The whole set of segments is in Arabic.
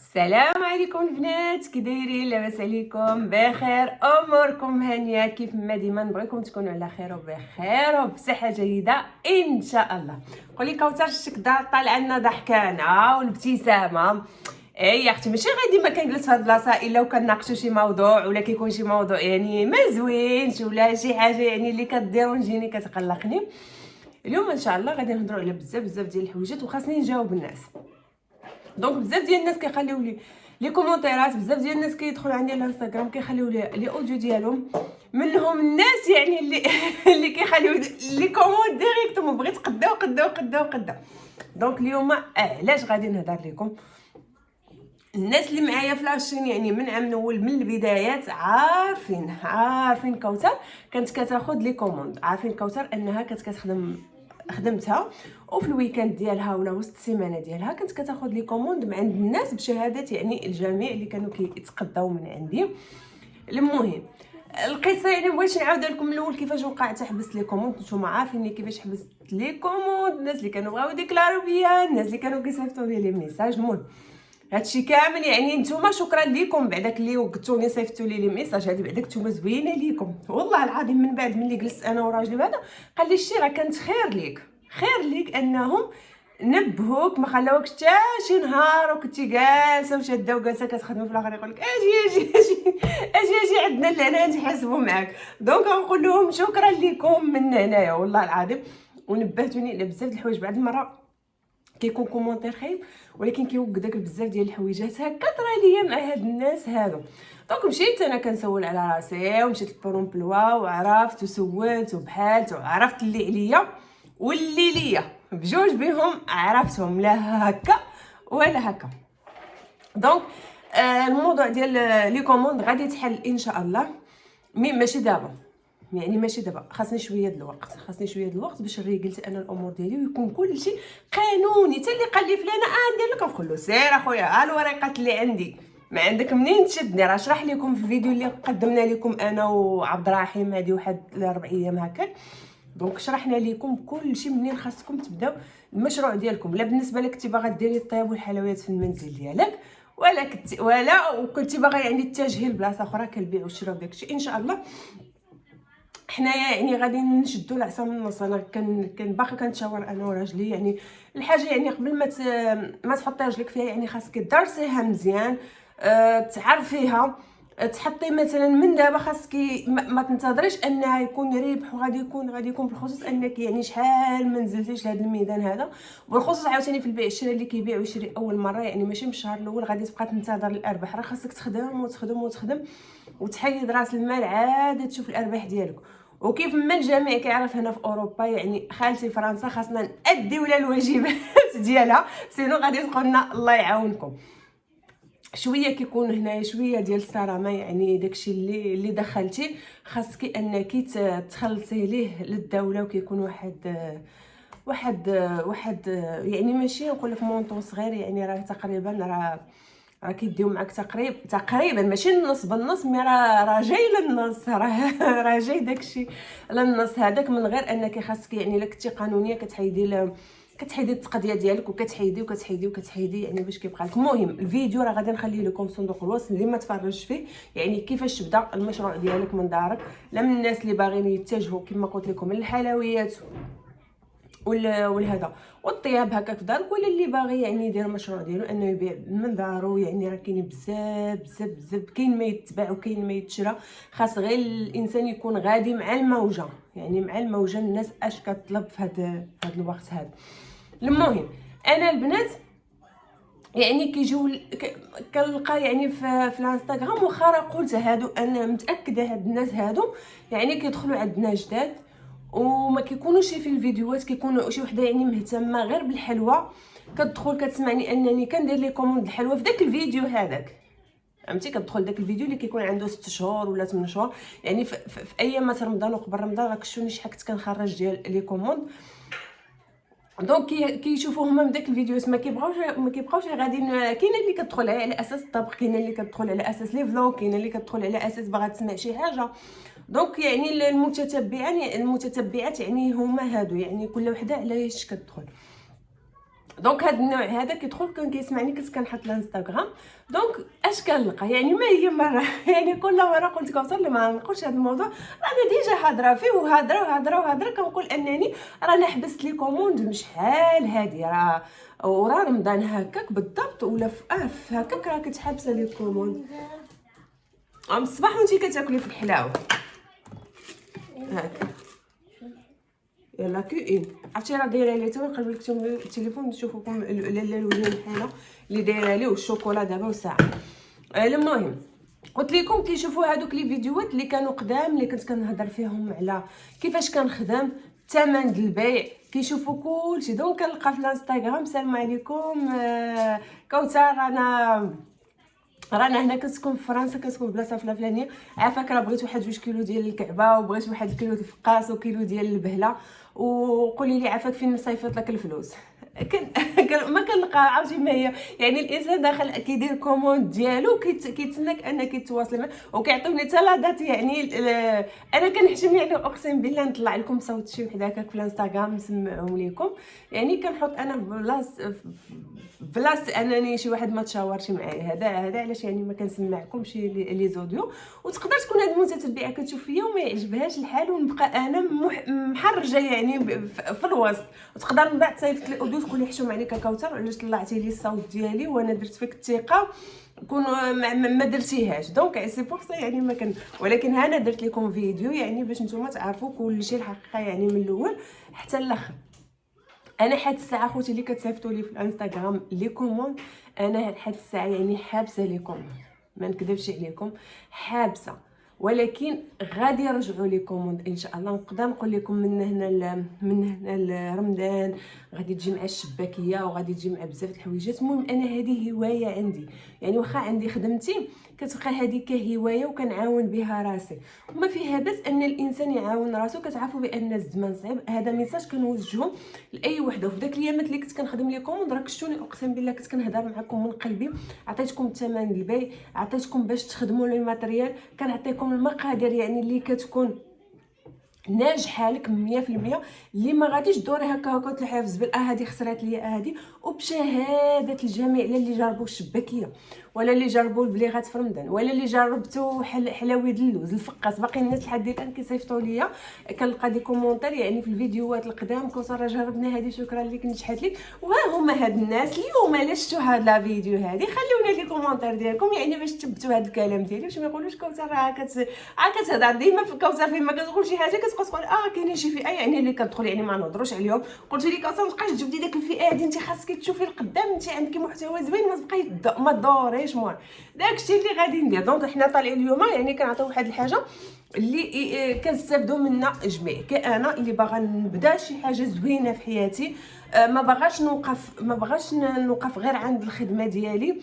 السلام عليكم البنات، كي دايرين؟ لاباس عليكم؟ بخير؟ اموركم هانيه؟ كيف ما ديما نبغيكم تكونوا على خير وبخير وبصحه جيده ان شاء الله. قولي كوثر شك طالعه لنا ضحكانه والابتسامه. اي يا اختي، ماشي غادي ما كنجلس في هاد البلاصه الا وكنناقشوا شي موضوع ولا كيكون شي موضوع يعني ما زوينش ولا شي حاجه يعني اللي كديرونجيني كتقلقني. اليوم ان شاء الله غادي نهضروا على بزاف ديال الحويجات وخاصني نجاوب الناس. دونك بزاف ديال الناس كيخليو لي كومونتيرات، بزاف ديال الناس كيدخلوا عندي على الانستغرام كيخليو لي اوديو ديالهم. منهم الناس يعني اللي اللي كيخليو لي كومونت ديريكتوم بغيت قدا. دونك اليوم علاش غادي نهضر لكم. الناس اللي معايا في لاشين يعني من عام الاول من البدايات عارفين كوثر كانت كتاخذ لي كوموند، عارفين كوثر انها كانت كتخدم خدمتها وفي الويكاند ديالها ولا وسط السيمانه ديالها كانت كتاخذ لي كوموند من عند الناس بشهادات يعني الجميع اللي كانوا كيتقداو من عندي. المهم القصه يعني بغيتش نعاود لكم من الاول كيفاش وقعت حبست لي كوموند. نتوما عارفين كيفاش حبست لي كوموند، الناس اللي كانوا بغاو يديكلارو بيا، الناس اللي كانوا كيصيفطوا لي ميساج. المهم هادشي كامل يعني نتوما شكرا لكم بعداك اللي وقتوني صيفطوا لي ميساج، هادي بعداك نتوما زوينه ليكم والله العظيم. من بعد ملي جلست انا وراجلي وهذا قال لي شتي راه كانت خير ليك انهم نبهوك، ما خلاوكش حتى شي نهار وكنتي جالسه وشاده وجالسه كتخدمي في الاخر يقول لك اجي عندنا لهنا نتحاسبوا معاك. دونك غنقول لهم شكرا لكم من هنايا والله العظيم. ونبهتوني على بزاف د الحوايج. بعد المره كيكون كومونتير خايب ولكن كيوقدك بزاف ديال الحويجات هكا طرا ليا مع هاد الناس هادو. دونك مشيت انا كنسول على راسي ومشيت للبرومبلوا وعرفت وسولت وبحالت وعرفت اللي عليا واللي ليا بجوج بهم عرفتهم، لا هكا ولا هكا. دونك الموضوع ديال لي كوموند غادي يتحل ان شاء الله، مي ماشي دابا يعني ماشي دابا. خاصني شويه د الوقت باش ريقلت انا الامور ديالي ويكون كلشي قانوني. حتى اللي قال لي فلانه ندير لك نقول له سير اخويا ها الوريقات اللي عندي ما عندك منين تشدني. راه شرح لكم في الفيديو اللي قدمنا لكم انا وعبد الرحيم هذه واحد 4 ايام هكا. دونك شرحنا لكم كلشي منين خاصكم تبداو المشروع ديالكم، لا بالنسبه لك كنتي باغا ديري الطياب والحلويات في المنزل ديالك ولا كنتي باغا يعني تتجهي لبلاصه اخرى كالبيع والشراء وداكشي. ان شاء الله حنايا يعني غادي نشدوا العصا من النص. انا كان باقي كنتشاور انا وراجلي يعني الحاجه يعني قبل ما تحطي رجلك فيها يعني خاصك تدرسيها مزيان، تعرفيها، تحطي مثلا من دابا خاصك ما تنتظريش انها يكون ربح وغادي يكون بالخصوص انك يعني شحال ما نزلتيش لهذا الميدان هذا. بالخصوص عاوتاني في البيع الشراء اللي كيبيع ويشري اول مره يعني ماشي من الشهر الاول غادي تبقى تنتظر الارباح. راه خاصك تخدم وتحيد راس المال عاد تشوف الارباح ديالك. وكيف ما الجميع كيعرف هنا في اوروبا يعني خالتي فرنسا خاصنا ناديو لها الواجبات ديالها، سينو غادي تقولنا الله يعاونكم. شويه كيكون هنايا شويه ديال الصرامه يعني داكشي اللي دخلتي خاصك انك تخلصي ليه للدوله. وكيكون واحد يعني ماشي نقول لك مونطون صغير يعني راه تقريبا راه كيديو معاك تقريبا ماشي النص بالنص مي راه جاي للنص راه جاي داكشي للنص هذاك من غير انك خاصك يعني الا كنتي قانونيه كتحيدي التقضيه ديالك وكتحيدي يعني باش كيبقى لك. المهم الفيديو راه غادي نخليه لكم في صندوق الوصف اللي ما تفرجش فيه يعني كيفاش تبدا المشروع ديالك من دارك، لا من الناس اللي باغيين يتجهوا كما قلت لكم للحلويات والهذا والطياب هكا في دارك، ولا اللي باغي يعني يدير المشروع ديالو انه يبيع من دارو. يعني راه كاينين بزاف كاين ما يتباع وكاين ما يتشرى. خاص غير الانسان يكون غادي مع الموجه، يعني مع الموجه الناس اش كطلب في هذا الوقت هذا. المهم انا البنات يعني كيجيو كنلقى يعني في الانستغرام واخا راه قلت هادو انا متاكده هاد الناس هادو يعني كيدخلوا عندنا جداد وما كيكونوش في الفيديوهات، كيكونوا شي وحده يعني مهتمه غير بالحلوى كتدخل كتسمعني انني كندير لي كوموند الحلوى في داك الفيديو هذاك. فهمتي كتدخل داك الفيديو اللي كيكون عنده 6 شهور ولا 8 شهور يعني في ايامات رمضان وقبل رمضان راك شفتوني شحال كنت كنخرج ديال لي كوموند. دونك كيشوفوا هما من داك الفيديوهات ما كيبقاوش غاديين. كاينه اللي كتدخل على اساس الطبخ، كاينه اللي كتدخل على اساس لي فلوغ، كاينه اللي كتدخل على اساس باغا تسمع شي حاجه. دونك يعني المتتبعات يعني هما هادو يعني كل وحده على اش كتدخل. دونك هذا النوع هذا كيدخل كان كيسمعني كنت كنحط الانستغرام. دونك اش كنلقى يعني ما هي مره يعني كل مره قلت كوثر اللي ما نقولش هذا الموضوع رانا ديجا هضره فيه وهضره كنقول انني رانا حبست لي كوموند شحال هادي راه ورا رمضان هكاك بالضبط ولا في هكاك راه كتحبسه لي كوموند. ام الصباح وانتي كتاكلي في الحلاوه هاك يلا كي عرفتي راه دايره لي تا نقلب لكم التليفون نشوفكم الالوان بحاله اللي دايره ليه والشوكولا دابا وساعه. المهم قلت لكم كيشوفوا هذوك لي فيديوهات اللي كانوا قدام اللي كنت كنهضر فيهم على كيفاش كنخدم الثمن ديال البيع كيشوفوا كلشي. دونك كنلقى في الانستغرام السلام عليكم كوثر رانا هنا كنسكن في فرنسا كنسكن في بلاصه فلانيه عافاك راه بغيت واحد 2 كيلو ديال الكعبه وبغيت واحد كيلو ديال الفقاس وكيلو ديال البهله وقولي لي عافاك فين نصيفط لك الفلوس. ما كنلقى عرفتي ما هي يعني الانسان داخل كيدير كوموند ديالو كيتسناك انك تواصل معاه وكيعطيوني حتى لا دات يعني انا كنحشم يعني اقسم بالله نطلع لكم صوت شي وحده هكاك في الانستغرام نسمعهم لكم يعني كنحط انا بلاص انني شي واحد ما تشاورش معايا هذا علاش يعني ما كنسمعكمش لي زوديو. وتقدر تكون هاد المتتبعه كتشوف فيا وما يعجبهاش الحال ونبقى انا محرجه يعني في الوسط وتقدر من بعد تصيفط لي اوديو تقول لي حشوم عليك كوثر علاش طلعتي لي الصوت ديالي وانا درت فيك الثقه كون ما درتيهاش. دونك سي بور سا يعني ما كان ولكن انا درت لكم فيديو يعني باش نتوما تعرفوا كلشي الحقيقه يعني من الاول حتى الاخر. انا حد الساعه خوتي اللي كتصيفطوا لي في الانستغرام لي كوموند انا حد الساعه يعني حابسه لكم ما نكذبش عليكم حابسه ولكن غادي يرجعوا لي كوموند ان شاء الله. نقدر نقول لكم من هنا لرمضان غادي تجي مع الشباكيه وغادي تجي مع بزاف د الحويجات. المهم انا هذه هوايه عندي يعني واخا عندي خدمتي كتبقى هذه كهوايه وكنعاون بها راسي وما فيها بس ان الانسان يعاون راسو. كتعرفوا بان الزمان صعيب هذا ميساج كنوجهه لاي وحده. وفي داك الايامات اللي كنت كنخدم لكم راك شتوني اقسم بالله كنت كنهضر معكم من قلبي عطيتكم الثمن البيع عطيتكم باش تخدموا لي الماتريال كنعطيكم المقادير يعني اللي كتكون ناجحه لك 100% اللي ما غاديش دوري هكا تلوحيها في الزبل هذه خسرات ليا هذه. وبشهاده الجميع اللي جربوا الشباكيه ولا اللي جربوا البليغات في رمضان ولا اللي جربتوا حلاوي اللوز الفقاس باقي الناس لحد الان كيصيفطوا ليا كنلقى دي كومونتير يعني في الفيديوهات القدام كوثر جربنا هذه شكرا لك نجحت لك. وها هما هاد الناس اليوم الا شفتوا هاد لا فيديو هذه خليونا لي كومونتير ديالكم يعني باش تثبتوا هاد الكلام ديالي باش ما يقولوش كوثر راه كتهضر ديما في كوثر فين ما كتقول شي حاجه كتقول كاينين شي فئه يعني اللي كتدخل يعني ما نهضروش عليهم. قلت لك اصلا ما تبقايش تجبدي داك الفئه هذه انت خاصك تشوفي القدام انت عندك محتوى زوين ما تبقاي ما تدوريش مور داكشي اللي غادي ندير. دونك حنا طالعين اليوم يعني كنعطيو واحد الحاجه اللي كنستافدوا منها جميع كأنا اللي باغا نبدا شي حاجه زوينه في حياتي ما بغاش نوقف غير عند الخدمه ديالي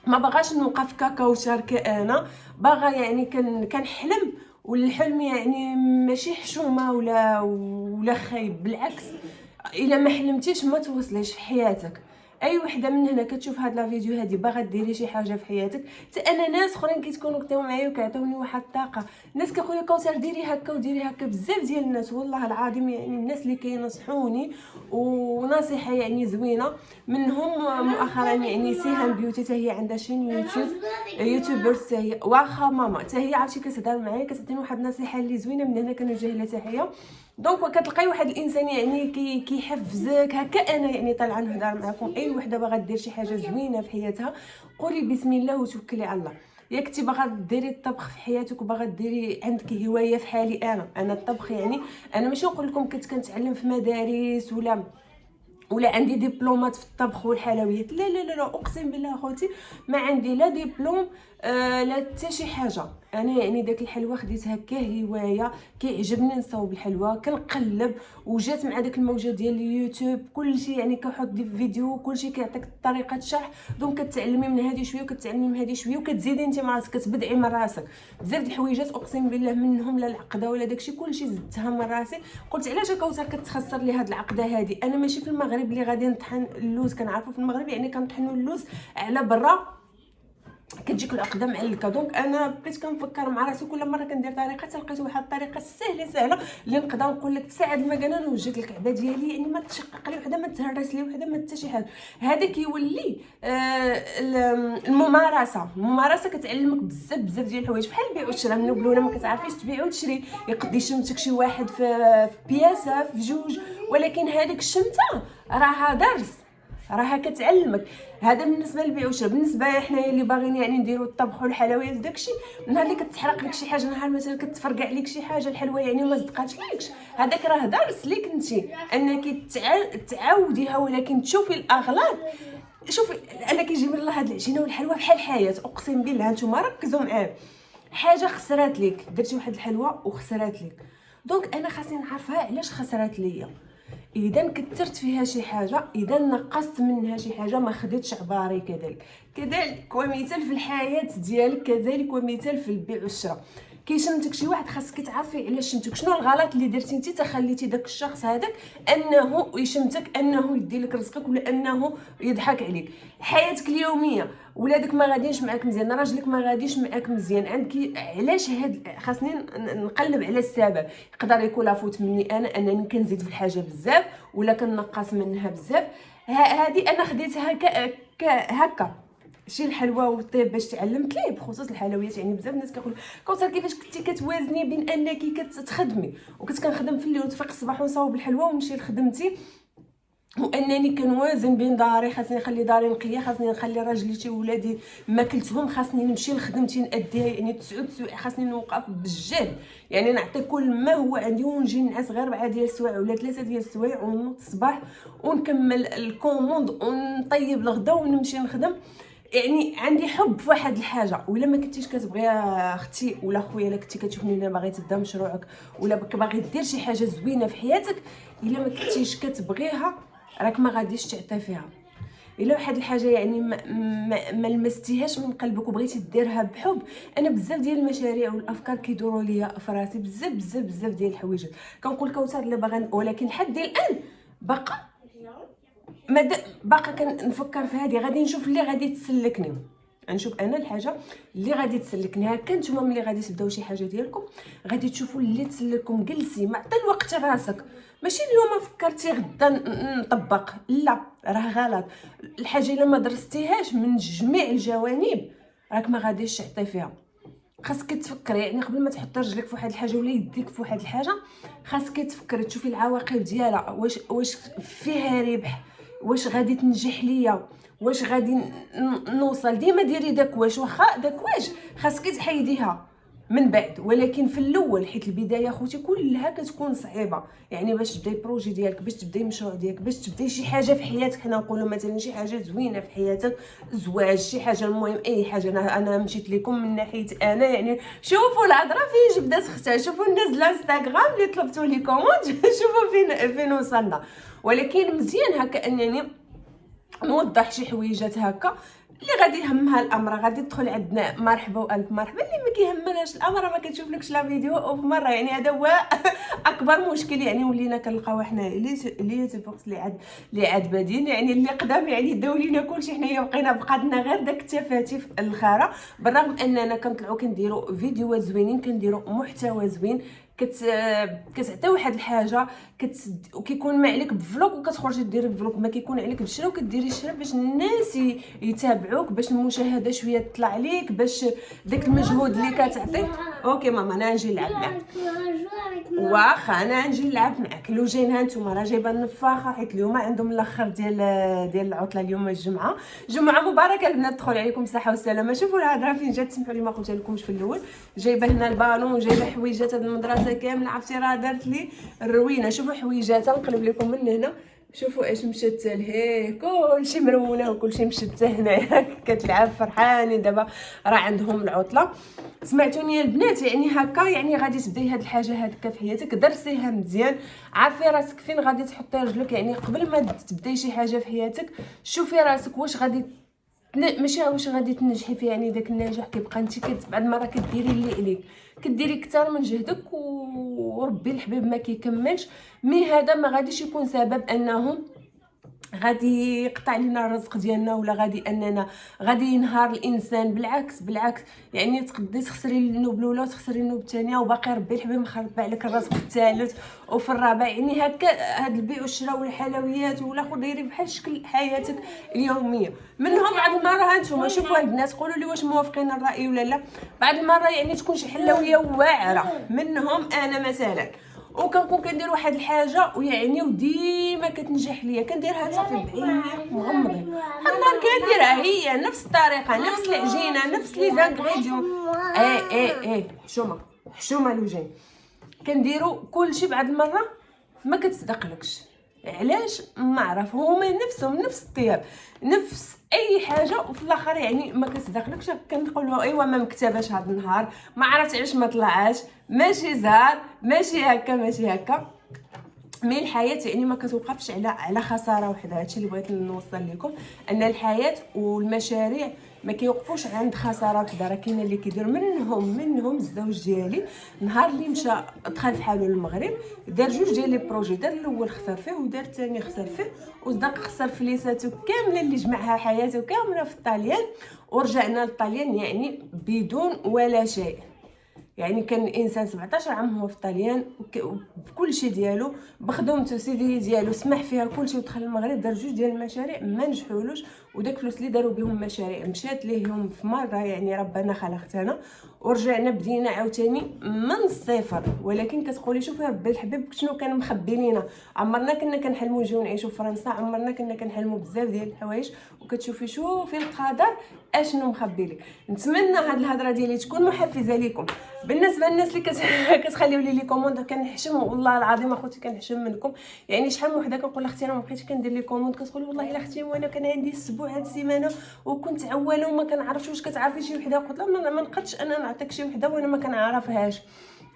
ما بغاش نوقف ككوثر كأنا باغا يعني كنحلم والحلم يعني ماشي حشومه ولا خايب بالعكس الا ما حلمتيش ما توصليش في حياتك. اي وحده من هنا كتشوف هاد لا فيديو هادي باغا ديري شي حاجه في حياتك حتى انا ناس اخرين كيتكونوا كتاو معايا وكيعطيوني واحد الطاقه ناس كيقولوا كوثر ديري هكا وديري هكا بزاف ديال الناس والله العظيم يعني الناس اللي كينصحوني ونصيحه يعني زوينه منهم مؤخرا يعني سيهان بيوتي حتى هي عندها شي يوتيوبر حتى هي واخا ماما حتى هي عرفتي كتهضر معايا كتعطيني واحد النصيحه اللي زوينه من هنا كنوجه لها تحيه. دونك كتلقاي واحد الانسان يعني كيحفزك هكا انا يعني طالعه نهضر معكم اي وحده باغا دير شي حاجه زوينه في حياتها قولي بسم الله وتوكلي على الله. ياك كنتي باغا ديري الطبخ في حياتك وباغا ديري عندك هوايه في حالي انا الطبخ يعني انا ماشي نقول لكم كنت كنتعلم في مدارس ولا عندي دبلومات في الطبخ والحلويات لا لا لا اقسم بالله اخوتي ما عندي لا دبلوم لا حتى شي حاجه. انا يعني داك الحلوى خديتها كهوايه كيعجبني نصاوب الحلوى كنقلب وجات مع داك الموجه ديال اليوتيوب كلشي يعني كنحط دي فيديو كلشي كيعطيك طريقه الشرح. دونك كتعلمي من هذه شويه وكتعلمي من هذه شويه وكتزيدي انت مع راسك كتبدعي من راسك بزاف د الحويجات اقسم بالله منهم لا العقده ولا داكشي كلشي زدتها من راسي. قلت علاش كوثر كتخسر لي هاد العقده هذه انا ماشي في المغرب اللي غادي نطحن اللوز كنعرفوا في المغرب يعني كنطحنوا اللوز على برا كتجيك العقده معلكه. دونك انا بقيت كنفكر مع راسي كل مره كندير طريقه لقيت واحد الطريقه سهله اللي نقدر نقول لك في ساعه ما انا وجدت الكعبه ديالي، يعني ما تشقق لي وحده، ما تهرس لي وحده، ما حتى شي حاجه. هذا كيولي الممارسه كتعلمك بزاف ديال الحوايج، بحال البيع والشراء. من الاولى ما كتعرفيش تبيع وتشري، يقد يشمتك شي واحد في بياسه في جوج، ولكن هذيك الشمته راها درس، راها كتعلمك. هذا بالنسبه للبيع والشراء. بالنسبه حنايا اللي باغيين يعني نديروا الطبخ والحلويات داكشي، نهار اللي كتحرق لك شي حاجه، نهار مثلا كتفرقع لك شي حاجه الحلوه يعني ما صدقاتش لكش، هذاك راه درس ليك انت انك تعاوديها، ولكن تشوفي الاغلاط. شوفي انا كيجيب الله هاد العجينه والحلوه بحال الحياه، اقسم بالله نتوما ركزوا معايا. حاجه خسرات ليك، درتي واحد الحلوه وخسرات ليك، دونك انا خاصني نعرفها علاش خسرات ليا. اذا كثرت فيها شي حاجه، اذا نقصت منها شي حاجه، ما خديتش عباري. كذلك ومثال في الحياه ديالك، كذلك ومثال في البيع والشراء. كيشمتك شي واحد، خاصك تعرفي علاش شمتك، شنو الغلط اللي درتي انت تخليتي داك الشخص هذاك انه يشمتك، انه يدي لك رزقك، ولا انه يضحك عليك. حياتك اليوميه، ولادك ما غاديش معاك مزيان، راجلك ما غاديش معاك مزيان، عندك علاش خاصني نقلب على السبب. يقدر يكون لافوت مني انا، انني كنزيد في الحاجه بزاف ولا كنقص منها بزاف. هذه انا خديتها هكا شي الحلوى والطيب باش تعلمت ليه، بخصوص الحلويات. يعني بزاف الناس كيقولوا كوثر كيفاش كنتي كتوازني بين انك كتخدمي، وكنت كنخدم في الليل وتفيق الصباح ونصاوب الحلوى ونمشي لخدمتي، وانني كنوازن بين داري، خاصني نخلي داري نقيه، خاصني نخلي راجليتي وولادي ماكلتهم، خاصني نمشي لخدمتي ناديها، يعني 9 السوايع خاصني نوقف بالجد، يعني نعطي كل ما هو عندي، ونجي نعس غير 4 ديال السوايع ولا 3 ديال السوايع، ونوض الصباح ونكمل الكوموند ونطيب الغدا ونمشي نخدم. يعني عندي حب في واحد الحاجه. ولا ما كنتيش كتبغيها اختي ولا خويا، الا كنتي كتشوفني انا باغي تبدا مشروعك ولا باغي دير شي حاجه زوينه في حياتك، الا ما كنتيش كتبغيها راك ما غاديش تعطي فيها. الا واحد الحاجه يعني ما لمستيهاش من قلبك وبغيتي ديرها بحب. انا بزاف ديال المشاريع والافكار كيدوروا ليا في راسي، بزاف ديال الحوايج كنقول كوثر اللي باغا، ولكن لحد الان باقا كنفكر في هذه. غادي نشوف اللي غادي تسلكني، نشوف انا الحاجه اللي غادي تسلكني. هكا نتوما ملي غادي تبداو شي حاجه ديالكم غادي تشوفوا اللي تسلككم. جلسي معطي الوقت لراسك، ماشي اليوم فكرتي غدا نطبق، لا راه غلط. الحاجه الا ما درستيهاش من جميع الجوانب راك ما غاديش تعطي فيها. خاصك تفكري، يعني قبل ما تحطي رجلك في واحد الحاجه ولا يديك في واحد الحاجه، خاصك تفكري تشوفي العواقب ديالها. واش فيها ربح، واش غادي تنجح ليا، واش غادي نوصل. ديما ديري داك واخا داك خاصك تحيديها من بعد، ولكن في الاول، حيت البدايه خوتي كلها كتكون صعيبه. يعني باش تبداي بروجي ديالك، باش تبداي مشروع ديالك، باش تبداي شي حاجه في حياتك، حنا نقولوا مثلا شي حاجه زوينه في حياتك، زواج، شي حاجه، المهم اي حاجه. انا مشيت لكم من ناحيه انا، يعني شوفوا الهضره فين جبدات اختها، شوفوا الناس الانستغرام اللي طلبتوا لي كوموند شوفوا فين وصلنا. ولكن مزيان هكا انني نوضح شي حويجات هكا اللي غادي يهمها الامر. غادي تدخل عندنا مرحبا والف مرحبا. اللي ما كيهمناش الامر ما كتشوفلكش لا فيديو او في مره، يعني هذا هو اكبر مشكل. يعني ولينا كنلقاو حنا لي يوتيوبرز اللي عاد بادين، يعني اللي قدام، يعني داو لينا كلشي، حنايا بقينا بقادنا غير داك التفاتيف الخاره. بالرغم اننا كنطلعوا كنديروا فيديوهات زوينين، كنديروا محتوى زوين، كتعطي واحد الحاجه وكيكون ما عليك بفلوق وكتخرجي ديري بفلوق، ما كيكون عليك بشرا وكديري الشرا باش الناس يتابعوك، باش المشاهده شويه تطلع ليك، باش داك المجهود اللي كتعطي. اوكي ماما انا نجي نلعب معاك، واخا انا نجي نلعب معاك. لو جايين هانتوما راه جايبه النفاخه، حيت اليوم عندهم الاخر ديال العطله. اليوم الجمعه، جمعه مباركه البنات، تدخل عليكم الصحه والسلامه. شوفوا الهضره فين جات، سمحوا لي ما قلت لكمش في الاول. جايبه هنا البالون وجايبه حويجات هاد المدرسه كامله، عرفتي راه دارت لي الروينه. شوفوا حويجاتها، نقلب لكم من هنا، شوفوا ايش مشات لهيه، كلشي مرونه وكلشي مشات هنايا كتلعب فرحانه. دابا راه عندهم العطله. سمعتوني يا البنات، يعني هكا يعني غادي تبداي هاد الحاجه هادكا في حياتك، درسيها مزيان، عارفي راسك فين غادي تحطي رجلك. يعني قبل ما تبداي شي حاجه في حياتك شوفي راسك واش غادي ماشي واش غادي تنجحي فيه. يعني داك النجاح كيبقى انت بعد مره كديري اللي عليك، كديري اكثر من جهدك، وربي الحبيب ما كيكملش. مي هذا ما غاديش يكون سبب انه غادي يقطع لنا الرزق ديالنا، ولا غادي اننا غادي ينهار الانسان. بالعكس يعني تقدري تخسري النوب الاولى وتخسري النوب الثانيه، وباقي ربي الحبيب مخربع لك الرزق الثالث وفي الرابع. يعني هكا هاد البيع والشراء والحلويات ولا ديري بحال شكل حياتك اليوميه. منهم بعض المره هانتوما شوفوا هاد الناس قولوا لي واش موافقين الراي ولا لا. بعض المره يعني تكون شي حلويه واعره، منهم انا مثلا وكنكون كندير واحد الحاجه ويعني وديما كتنجح ليا، كنديرها صافي بعينيا مغمضين، النهار كنديرها هي نفس الطريقه نفس العجينه نفس لي زانغريديون. حشومه لوجين كنديروا كلشي. بعد المره ما كتصدقلكش، علاش ما عرف، هما نفسهم نفس الطياب نفس اي حاجه، وفي الاخر يعني ما كتصدقلكش. كنقولوا ايوا ما مكتباش هذا النهار، ما عرفت علاش ما طلعاش، ماشي زهر ماشي هكا. مي الحياه يعني ما كتوقفش على خساره وحده. هادشي اللي بغيت نوصل لكم، ان الحياه والمشاريع ما كيوقفوش عند خساره وحده. راه كاين اللي كيدير منهم الزوج ديالي نهار اللي مشى دخل في حاله للمغرب، دار جوج ديال لي بروجي، دار الاول خسر فيه ودار الثاني خسر فيه، وصدق خسر فليساتو كامله اللي جمعها حياته كامله في الطاليان، ورجعنا للطاليان يعني بدون ولا شيء. يعني كان الانسان 17 عام هو في الطاليان بكل شيء ديالو، بخدمته سيدي ديالو سمح فيها كل شيء، ودخل المغرب دار جوج ديال المشاريع ما نجحولوش، وداك الفلوس اللي داروا بهم مشاريع مشات ليهم في مره. يعني ربنا خلقتنا ورجعنا بدينا عاوتاني من الصفر. ولكن كتقولي شوفي ربي الحبيب شنو كان مخبي لينا. عمرنا كنا كنحلموا نجيو نعيشوا في فرنسا، عمرنا كنا كنحلموا بزاف ديال الحوايج، وكتشوفي شوفي القدر اشنو مخبي لك. نتمنى هاد الهضره ديالي تكون محفزه لكم. بالنسبه للناس اللي كتخليو لي كوموند، كنحشم والله العظيم اخوتي كنحشم منكم. يعني شحال من وحده كنقول اختي انا ما بقيتش كندير لي كوموند، كتقول والله الا اختي وانا كان عندي اسبوع هاد السيمانه وكنت عواله وما كنعرفش واش كتعرفي شي وحده. قلت لها ما نقدش انا نعطيك شي وحده وانا ما كنعرفهاش.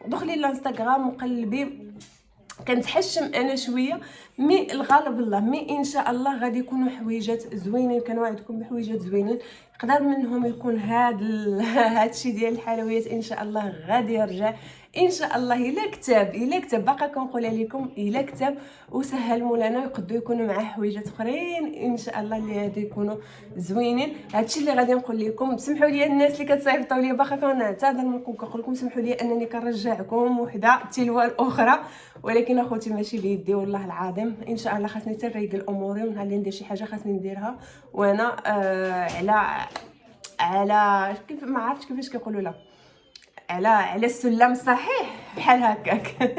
دخلي الانستغرام وقلبي، كنتحشم انا شويه. مي الغالب الله، مي ان شاء الله غادي يكونوا حويجات زوينين، كنوعدكم بحويجات زوينين. يقدر منهم يكون هادشي ديال الحلويات ان شاء الله غادي يرجع ان شاء الله. الا كتب باقا كنقولها لكم، الا كتب وسهل مولانا يقدروا يكونوا معاه حويجات اخرين ان شاء الله اللي غادي يكونوا زوينين. هادشي اللي غادي نقول لكم. سمحوا لي الناس اللي كتصيفطوا لي، باقا كنعتذر منكم، كنقول لكم سمحوا لي انني كنرجعكم وحده تلو الاخرى، ولكن اخوتي ماشي بيدي والله العظيم. ان شاء الله خاصني تريق الامور، ونهار اللي ندير شي حاجه خاصني نديرها وانا على كيف ما عرفتش كيفاش كيقولوا لها، على السلم صحيح بحال هكاك.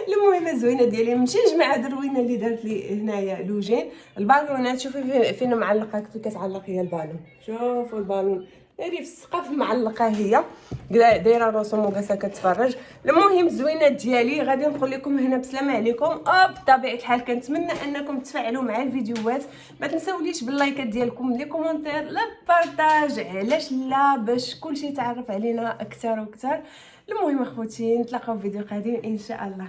المهم زوينه ديالي نمشي نجمع هاد الروينه اللي دارت لي هنايا لوجين. البالونات شوفي فين معلقه، كيف كتعلق هي البالون، شوفوا البالون دايره في السقف معلقه، هي دايره رسوم وجالسه كتفرج. المهم الزوينات ديالي غادي نقول لكم هنا بسلامه عليكم. بطبيعه الحال كنتمنى انكم تفعلوا مع الفيديوهات، ما تنساوليش باللايكات ديالكم، لي كومونتير، لا بارطاج، علاش لا، باش كلشي يتعرف علينا اكثر واكثر. المهم اخوتي نتلاقاو في فيديو قادم ان شاء الله.